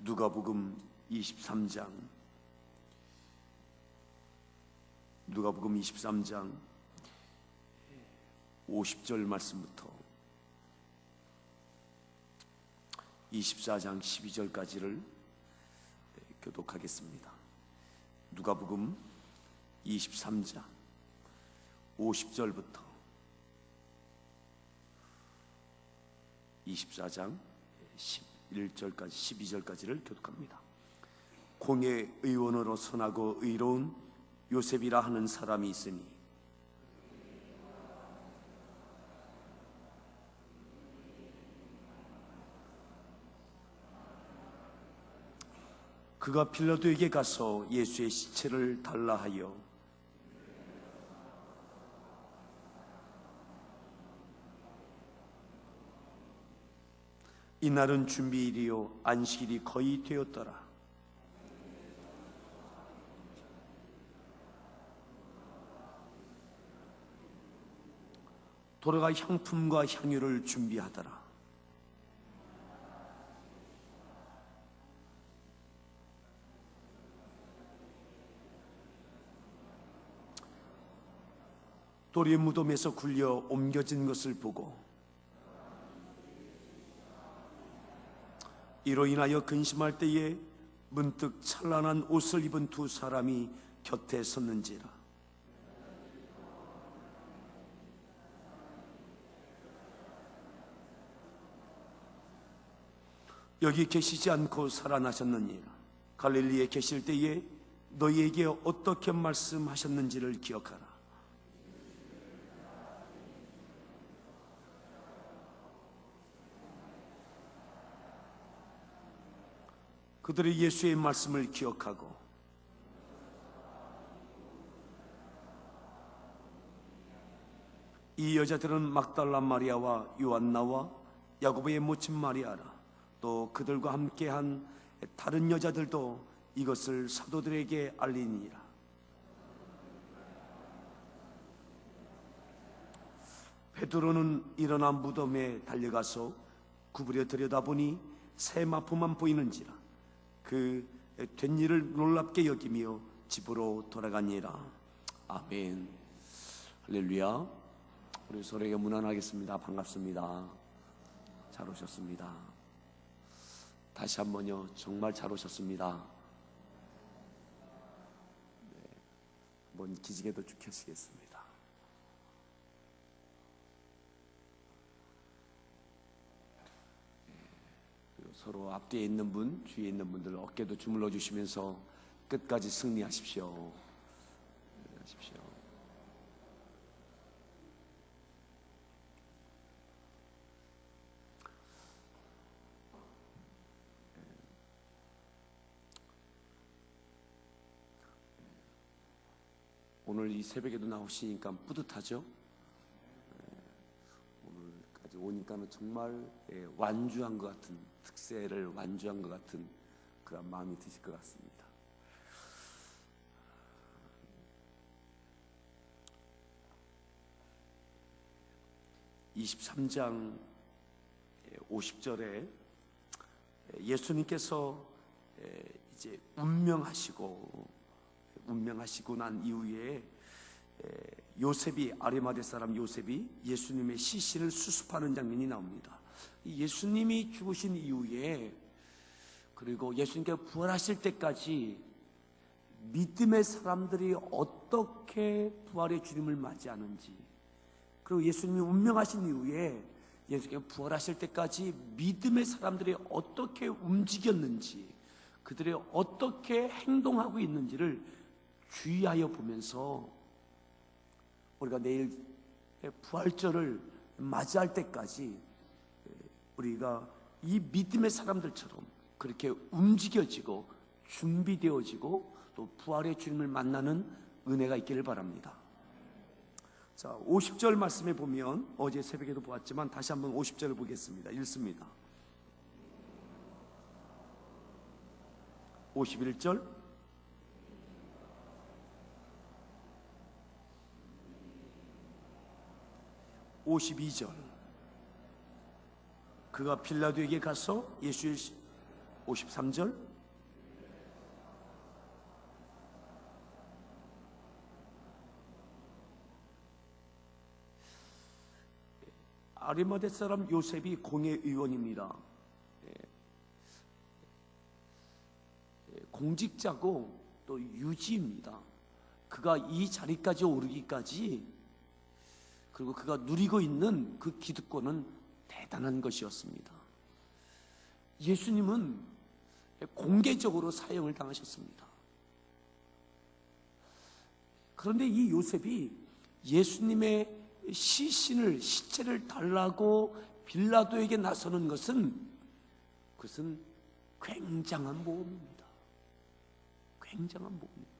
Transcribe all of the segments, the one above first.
누가복음 23장 50절 말씀부터 24장 12절까지를 교독하겠습니다. 누가복음 23장 50절부터 24장 11절까지 12절까지를 교독합니다. 공의 의원으로 선하고 의로운 요셉이라 하는 사람이 있으니 그가 빌라도에게 가서 예수의 시체를 달라 하여 이날은 준비일이요 안식일이 거의 되었더라. 돌아가 향품과 향유를 준비하더라. 도리의 무덤에서 굴려 옮겨진 것을 보고 이로 인하여 근심할 때에 문득 찬란한 옷을 입은 두 사람이 곁에 섰는지라. 여기 계시지 않고 살아나셨느니라. 갈릴리에 계실 때에 너희에게 어떻게 말씀하셨는지를 기억하라. 그들이 예수의 말씀을 기억하고 이 여자들은 막달라 마리아와 요한나와 야고보의 모친 마리아라. 또 그들과 함께한 다른 여자들도 이것을 사도들에게 알리니라. 베드로는 일어나 무덤에 달려가서 구부려 들여다보니 새 마포만 보이는지라. 그 된 일을 놀랍게 여기며 집으로 돌아가니라. 아멘. 할렐루야. 우리 서로에게 문안하겠습니다. 반갑습니다. 잘 오셨습니다. 다시 한번요. 정말 잘 오셨습니다. 네, 한번 기지개도 쭉 켜시겠습니다. 서로 앞뒤에 있는 분, 뒤에 있는 분들 어깨도 주물러 주시면서 끝까지 승리하십시오. 오늘 이 새벽에도 나오시니까 뿌듯하죠? 오늘까지 오니까는 정말 완주한 것 같은, 특세를 완주한 것 같은 그런 마음이 드실 것 같습니다. 23장 50절에 예수님께서 이제 운명하시고 난 이후에 요셉이, 아리마대 사람 요셉이 예수님의 시신을 수습하는 장면이 나옵니다. 예수님이 죽으신 이후에, 그리고 예수님께 부활하실 때까지 믿음의 사람들이 어떻게 부활의 주님을 맞이하는지, 그리고 예수님이 운명하신 이후에 예수님께 부활하실 때까지 믿음의 사람들이 어떻게 움직였는지, 그들이 어떻게 행동하고 있는지를 주의하여 보면서 우리가 내일 부활절을 맞이할 때까지 우리가 이 믿음의 사람들처럼 그렇게 움직여지고 준비되어지고 또 부활의 주님을 만나는 은혜가 있기를 바랍니다. 자, 50절 말씀에 보면 어제 새벽에도 보았지만 다시 한번 50절을 보겠습니다. 읽습니다. 51절, 52절. 그가 빌라도에게 가서 예수의 53절. 아리마대 사람 요셉이 공회의원입니다. 공직자고 또 유지입니다. 그가 이 자리까지 오르기까지, 그리고 그가 누리고 있는 그 기득권은 대단한 것이었습니다. 예수님은 공개적으로 사형을 당하셨습니다. 그런데 이 요셉이 예수님의 시체를 달라고 빌라도에게 나서는 것은, 그것은 굉장한 모험입니다. 굉장한 모험입니다.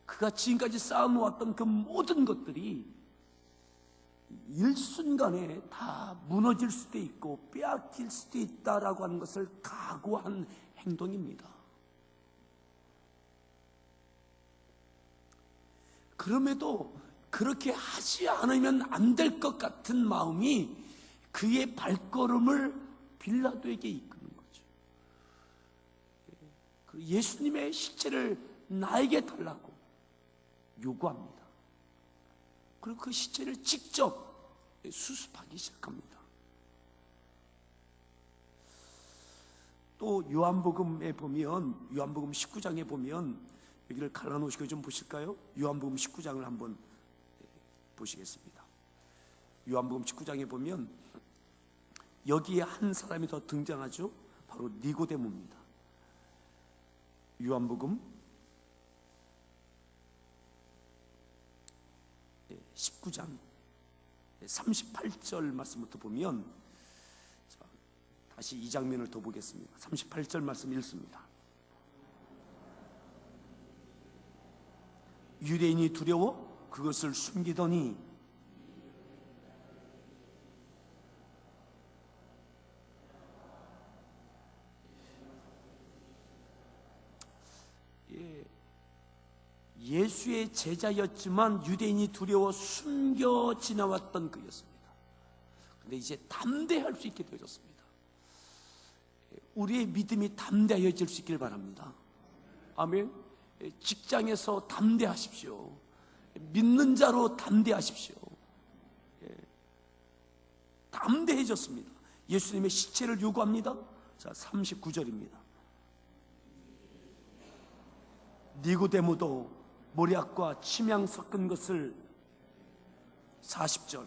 그가 지금까지 쌓아놓았던 그 모든 것들이 일순간에 다 무너질 수도 있고 빼앗길 수도 있다라고 하는 것을 각오한 행동입니다. 그럼에도 그렇게 하지 않으면 안 될 것 같은 마음이 그의 발걸음을 빌라도에게 이끄는 거죠. 예수님의 시체를 나에게 달라고 요구합니다. 그리고 그 시체를 직접 수습하기 시작합니다. 또 요한복음에 보면, 요한복음 19장에 보면, 여기를 갈라놓으시고 좀 보실까요? 요한복음 19장을 한번 보시겠습니다. 요한복음 19장에 보면 여기에 한 사람이 더 등장하죠. 바로 니고데모입니다. 요한복음 19장 38절 말씀부터 보면, 다시 이 장면을 더 보겠습니다. 38절 말씀 읽습니다. 유대인이 두려워 그것을 숨기더니 예수의 제자였지만 유대인이 두려워 숨겨 지나왔던 그였습니다. 그런데 이제 담대할 수 있게 되어졌습니다. 우리의 믿음이 담대해질 수 있길 바랍니다. 아멘. 직장에서 담대하십시오. 믿는 자로 담대하십시오. 담대해졌습니다. 예수님의 시체를 요구합니다. 자, 39절입니다. 니고데모도 모략과 침향 섞은 것을, 40절,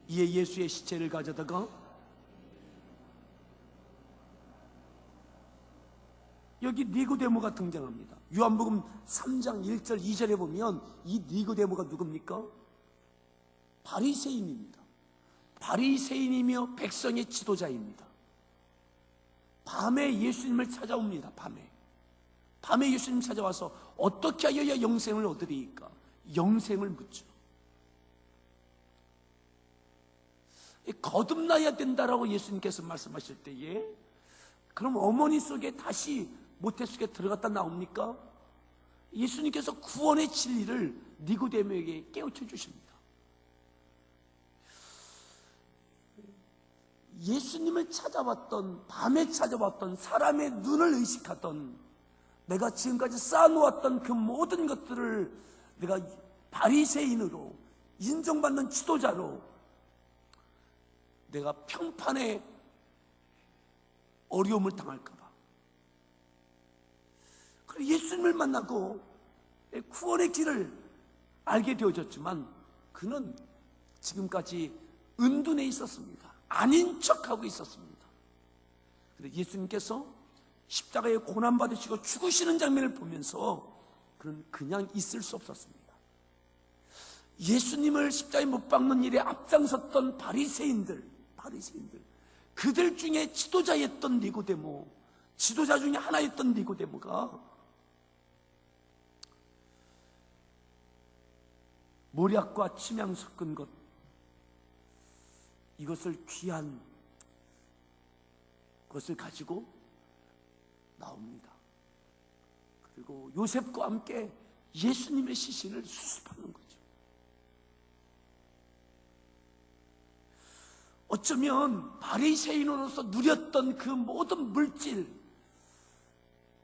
이에 예수의 시체를 가져다가, 여기 니고데모가 등장합니다. 요한복음 3장 1절 2절에 보면 이 니고데모가 누굽니까? 바리새인입니다. 바리새인이며 백성의 지도자입니다. 밤에 예수님을 찾아옵니다. 밤에 예수님 찾아와서 어떻게 하여야 영생을 얻으리이까? 영생을 묻죠. 거듭나야 된다라고 예수님께서 말씀하실 때에, 그럼 어머니 속에 다시 모태 속에 들어갔다 나옵니까? 예수님께서 구원의 진리를 니고데모에게 깨우쳐 주십니다. 예수님을 찾아왔던, 밤에 찾아왔던 사람의 눈을 의식하던, 내가 지금까지 쌓아놓았던 그 모든 것들을 내가 바리새인으로, 인정받는 지도자로 내가 평판에 어려움을 당할까봐, 그래서 예수님을 만나고 구원의 길을 알게 되어졌지만, 그는 지금까지 은둔해 있었습니다. 아닌 척하고 있었습니다. 그런데 예수님께서 십자가에 고난받으시고 죽으시는 장면을 보면서 그는 그냥 있을 수 없었습니다. 예수님을 십자가에 못 박는 일에 앞장섰던 바리새인들, 그들 중에 지도자였던 니고데모, 지도자 중에 하나였던 니고데모가 모략과 침향 섞은 것, 이것을 귀한 것을 가지고 나옵니다. 그리고 요셉과 함께 예수님의 시신을 수습하는 거죠. 어쩌면 바리새인으로서 누렸던 그 모든 물질,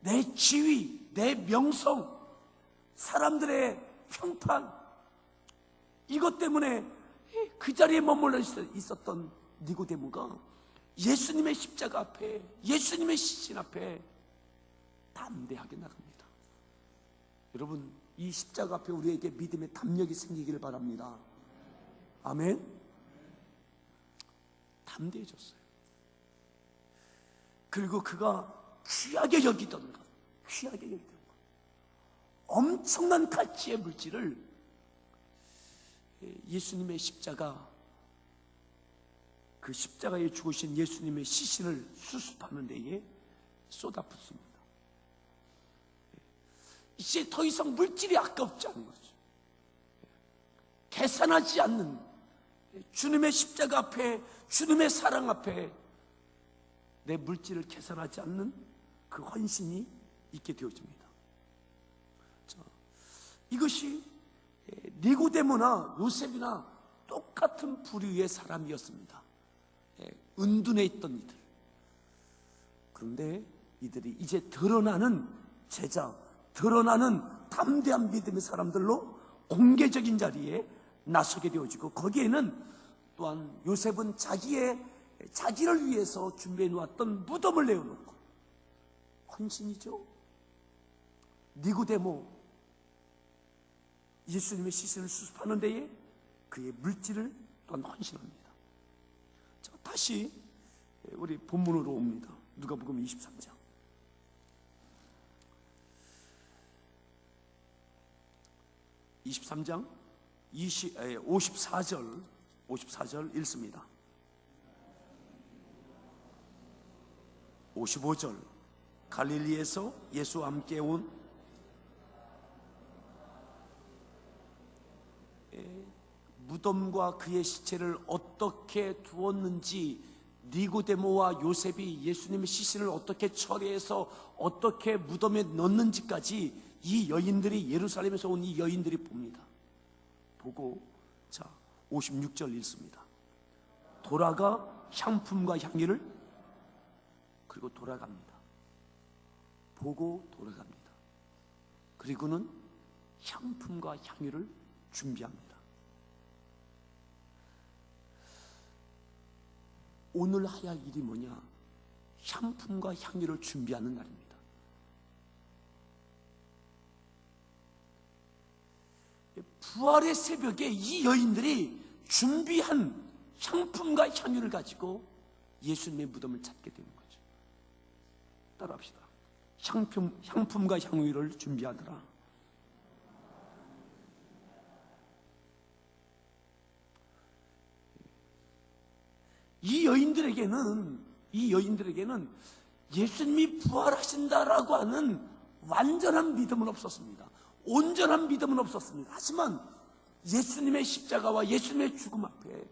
내 지위, 내 명성, 사람들의 평판, 이것 때문에 그 자리에 머물러 있었던 니고데모가 예수님의 십자가 앞에, 예수님의 시신 앞에 담대하게 나갑니다. 여러분, 이 십자가 앞에 우리에게 믿음의 담력이 생기기를 바랍니다. 아멘. 담대해졌어요. 그리고 그가 귀하게 여기던 것, 귀하게 여기던 것, 엄청난 가치의 물질을 예수님의 십자가, 그 십자가에 죽으신 예수님의 시신을 수습하는 데에 쏟아붓습니다. 이제 더 이상 물질이 아깝지 않은 거죠. 계산하지 않는 주님의 십자가 앞에, 주님의 사랑 앞에 내 물질을 계산하지 않는 그 헌신이 있게 되어집니다. 자, 이것이 니고데모나 요셉이나 똑같은 부류의 사람이었습니다. 은둔해 있던 이들. 그런데 이들이 이제 드러나는 제자, 드러나는 담대한 믿음의 사람들로 공개적인 자리에 나서게 되어지고, 거기에는 또한 요셉은 자기를 위해서 준비해 놓았던 무덤을 내어놓고, 헌신이죠. 니고데모, 예수님의 시신을 수습하는 데에 그의 물질을 또한 헌신합니다. 자, 다시 우리 본문으로 옵니다. 누가복음 23장. 23장 54절 읽습니다. 55절. 갈릴리에서 예수와 함께 온 무덤과 그의 시체를 어떻게 두었는지, 니고데모와 요셉이 예수님의 시신을 어떻게 처리해서 어떻게 무덤에 넣는지까지 이 여인들이, 예루살렘에서 온 이 여인들이 봅니다. 보고, 자, 56절 읽습니다. 돌아가 향품과 향유를, 그리고 돌아갑니다. 보고 돌아갑니다. 그리고는 향품과 향유를 준비합니다. 오늘 해야 할 일이 뭐냐? 향품과 향유를 준비하는 날입니다. 부활의 새벽에 이 여인들이 준비한 향품과 향유를 가지고 예수님의 무덤을 찾게 되는 거죠. 따라합시다. 향품과 향유를 준비하더라. 이 여인들에게는 예수님이 부활하신다라고 하는 완전한 믿음은 없었습니다. 온전한 믿음은 없었습니다. 하지만 예수님의 십자가와 예수님의 죽음 앞에,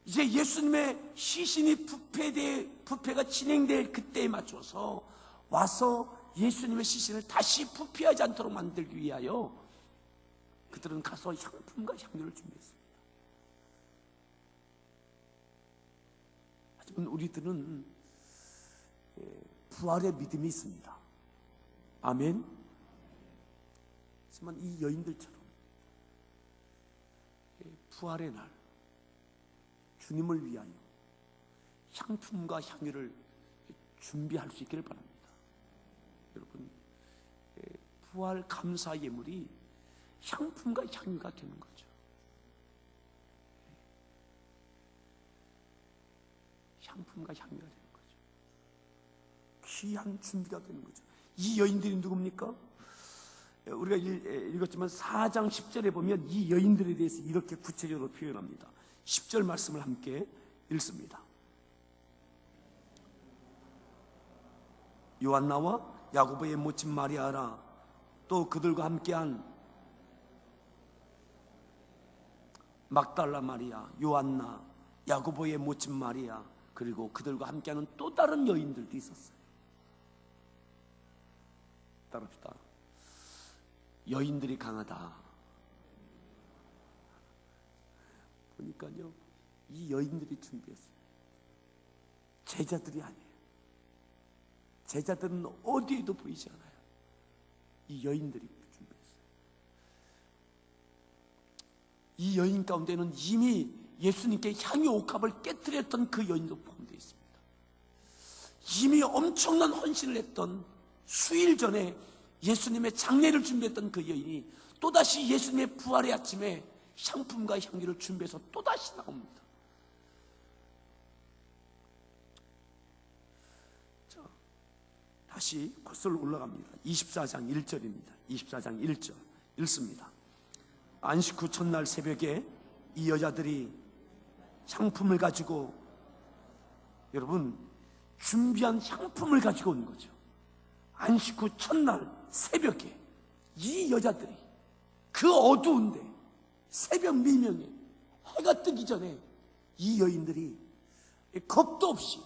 이제 예수님의 시신이 부패가 진행될 그때에 맞춰서 와서 예수님의 시신을 다시 부패하지 않도록 만들기 위하여 그들은 가서 향품과 향유를 준비했습니다. 하지만 우리들은 부활의 믿음이 있습니다. 아멘. 하지만 이 여인들처럼 부활의 날 주님을 위하여 향품과 향유를 준비할 수 있기를 바랍니다. 여러분, 부활 감사 예물이 향품과 향유가 되는 거죠. 향품과 향유가 되는 거죠. 귀한 준비가 되는 거죠. 이 여인들이 누굽니까? 우리가 읽었지만 4장 10절에 보면 이 여인들에 대해서 이렇게 구체적으로 표현합니다. 10절 말씀을 함께 읽습니다. 요한나와 야고보의 모친 마리아라, 또 그들과 함께한 막달라 마리아, 요한나, 야고보의 모친 마리아, 그리고 그들과 함께하는 또 다른 여인들도 있었어요. 따라합시다. 여인들이 강하다. 보니까요, 이 여인들이 준비했어요. 제자들이 아니에요. 제자들은 어디에도 보이지 않아요. 이 여인들이 준비했어요. 이 여인 가운데는 이미 예수님께 향유 옥합을 깨뜨렸던 그 여인도 포함되어 있습니다. 이미 엄청난 헌신을 했던 수일 전에 예수님의 장례를 준비했던 그 여인이 또다시 예수님의 부활의 아침에 향품과 향기를 준비해서 또다시 나옵니다. 자, 다시 거슬러 올라갑니다. 24장 1절입니다. 24장 1절 읽습니다. 안식 후 첫날 새벽에 이 여자들이 향품을 가지고, 여러분, 준비한 향품을 가지고 온 거죠. 안식 후 첫날 새벽에 이 여자들이 그 어두운데 새벽 미명에 해가 뜨기 전에 이 여인들이 겁도 없이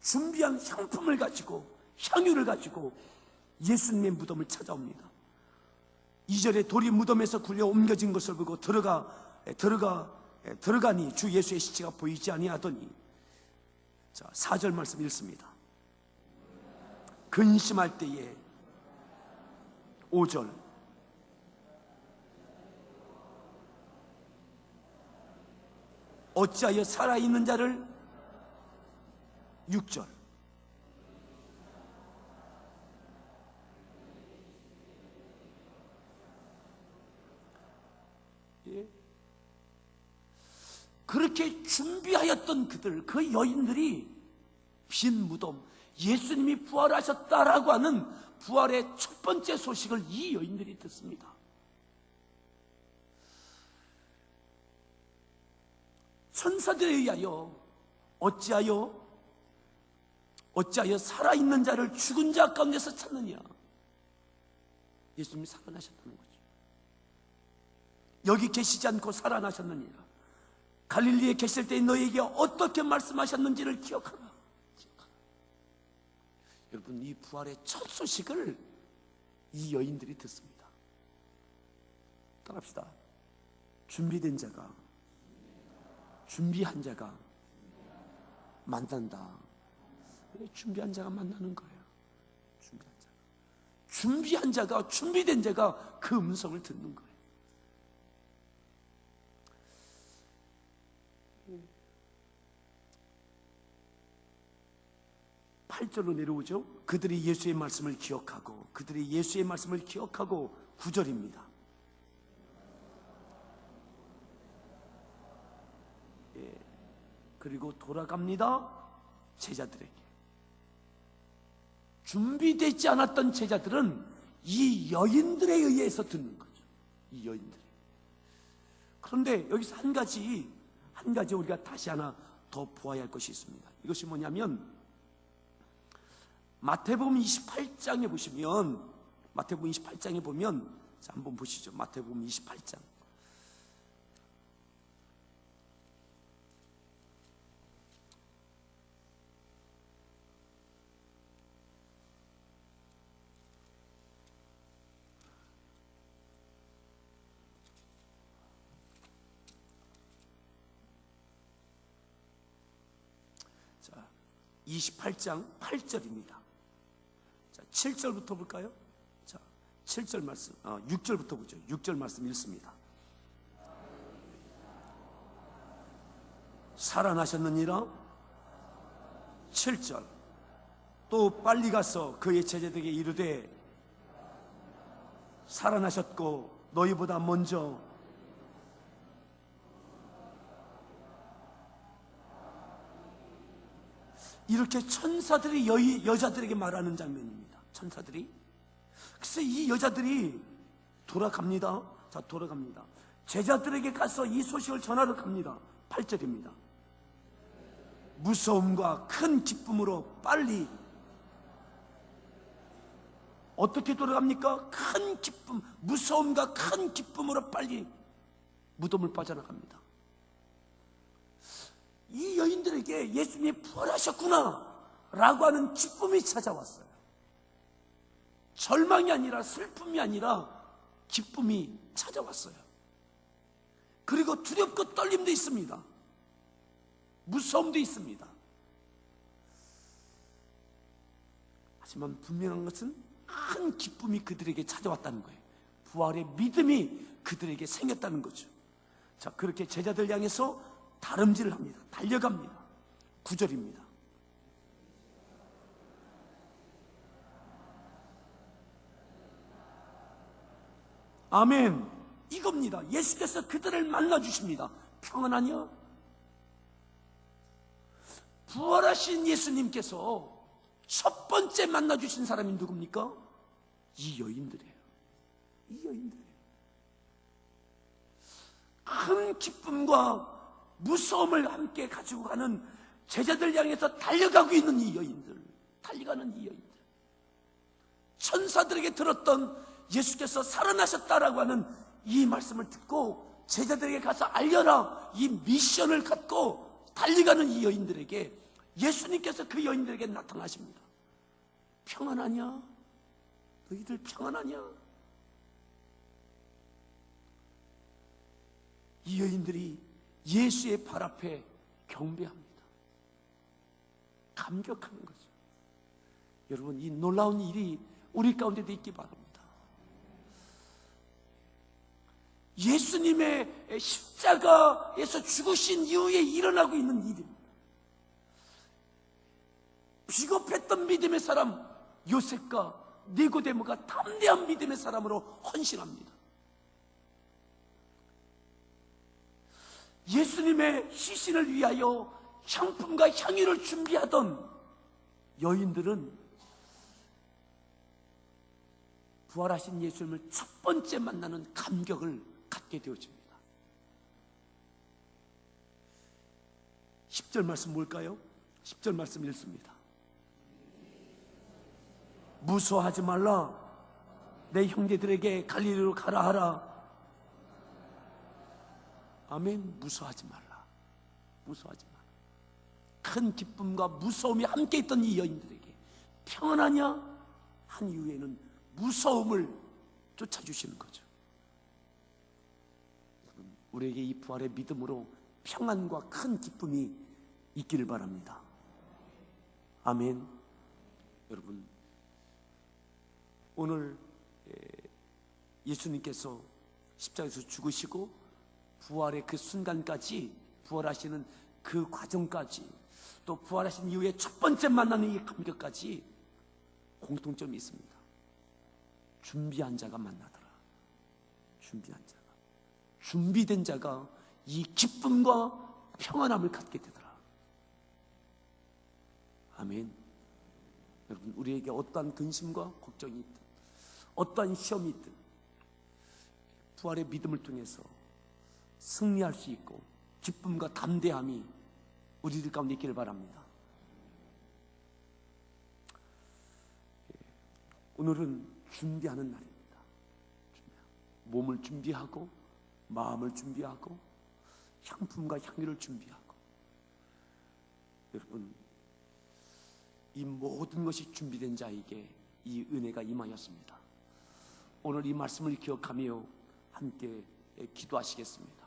준비한 향품을 가지고, 향유를 가지고 예수님의 무덤을 찾아옵니다. 2절에 돌이 무덤에서 굴려 옮겨진 것을 보고 들어가니 주 예수의 시체가 보이지 아니하더니, 자, 4절 말씀 읽습니다. 근심할 때에 5절 어찌하여 살아있는 자를 6절 예. 그렇게 준비하였던 그들, 그 여인들이 빈 무덤, 예수님이 부활하셨다라고 하는 부활의 첫 번째 소식을 이 여인들이 듣습니다. 천사들에 의하여 어찌하여 살아있는 자를 죽은 자 가운데서 찾느냐. 예수님이 살아나셨다는 거죠. 여기 계시지 않고 살아나셨느니라. 갈릴리에 계실 때 너희에게 어떻게 말씀하셨는지를 기억하라. 여러분, 이 부활의 첫 소식을 이 여인들이 듣습니다. 따라합시다. 준비된 자가, 준비한 자가 만난다. 준비한 자가 만나는 거예요. 준비한 자가, 준비된 자가 그 음성을 듣는 거예요. 8절로 내려오죠. 그들이 예수의 말씀을 기억하고, 9절입니다. 예, 그리고 돌아갑니다. 제자들에게. 준비되지 않았던 제자들은 이 여인들에 의해서 듣는 거죠. 이 여인들이. 그런데 여기서 한 가지 우리가 다시 하나 더 보아야 할 것이 있습니다. 이것이 뭐냐면, 마태복음 28장에 보면, 자, 한번 보시죠. 마태복음 28장. 자, 28장 8절입니다. 자, 7절부터 볼까요? 자, 7절 말씀, 6절부터 보죠. 6절 말씀 읽습니다. 살아나셨느니라. 7절. 또 빨리 가서 그의 제자들에게 이르되 살아나셨고 너희보다 먼저 이렇게 천사들이 여자들에게 말하는 장면입니다. 천사들이. 그래서 이 여자들이 돌아갑니다. 자, 돌아갑니다. 제자들에게 가서 이 소식을 전하러 갑니다. 8절입니다. 무서움과 큰 기쁨으로 빨리. 어떻게 돌아갑니까? 큰 기쁨, 무서움과 큰 기쁨으로 빨리 무덤을 빠져나갑니다. 이 여인들에게 예수님이 부활하셨구나 라고 하는 기쁨이 찾아왔어요. 절망이 아니라, 슬픔이 아니라 기쁨이 찾아왔어요. 그리고 두렵고 떨림도 있습니다. 무서움도 있습니다. 하지만 분명한 것은 큰 기쁨이 그들에게 찾아왔다는 거예요. 부활의 믿음이 그들에게 생겼다는 거죠. 자, 그렇게 제자들 향해서 다름질을 합니다. 달려갑니다. 9절입니다. 아멘. 이겁니다. 예수께서 그들을 만나주십니다. 평안하냐? 부활하신 예수님께서 첫 번째 만나주신 사람이 누굽니까? 이 여인들이에요. 이 여인들이에요. 큰 기쁨과 무서움을 함께 가지고 가는 제자들 향해서 달려가고 있는 이 여인들, 달려가는 이 여인들. 천사들에게 들었던 예수께서 살아나셨다라고 하는 이 말씀을 듣고 제자들에게 가서 알려라, 이 미션을 갖고 달려가는 이 여인들에게 예수님께서 그 여인들에게 나타나십니다. 평안하냐? 너희들 평안하냐? 이 여인들이 예수의 발 앞에 경배합니다. 감격하는 거죠. 여러분, 이 놀라운 일이 우리 가운데도 있기 바랍니다. 예수님의 십자가에서 죽으신 이후에 일어나고 있는 일입니다. 비겁했던 믿음의 사람 요셉과 니고데모가 담대한 믿음의 사람으로 헌신합니다. 예수님의 시신을 위하여 향품과 향유를 준비하던 여인들은 부활하신 예수님을 첫 번째 만나는 감격을 갖게 되어집니다. 10절 말씀 뭘까요? 10절 말씀 읽습니다. 무서워하지 말라. 내 형제들에게 갈릴리로 가라 하라. 아멘. 무서워하지 말라. 무서워하지 말라. 큰 기쁨과 무서움이 함께 있던 이 여인들에게 평안하냐? 한 이후에는 무서움을 쫓아주시는 거죠. 우리에게 이 부활의 믿음으로 평안과 큰 기쁨이 있기를 바랍니다. 아멘. 여러분, 오늘 예수님께서 십자가에서 죽으시고 부활의 그 순간까지, 부활하시는 그 과정까지, 또 부활하신 이후에 첫 번째 만나는 이 감격까지 공통점이 있습니다. 준비한 자가 만나더라. 준비한 자가, 준비된 자가 이 기쁨과 평안함을 갖게 되더라. 아멘. 여러분, 우리에게 어떠한 근심과 걱정이 있든, 어떠한 시험이 있든 부활의 믿음을 통해서 승리할 수 있고 기쁨과 담대함이 우리들 가운데 있기를 바랍니다. 오늘은 준비하는 날입니다. 몸을 준비하고 마음을 준비하고 향품과 향유를 준비하고, 여러분, 이 모든 것이 준비된 자에게 이 은혜가 임하였습니다. 오늘 이 말씀을 기억하며 함께 기도하시겠습니다.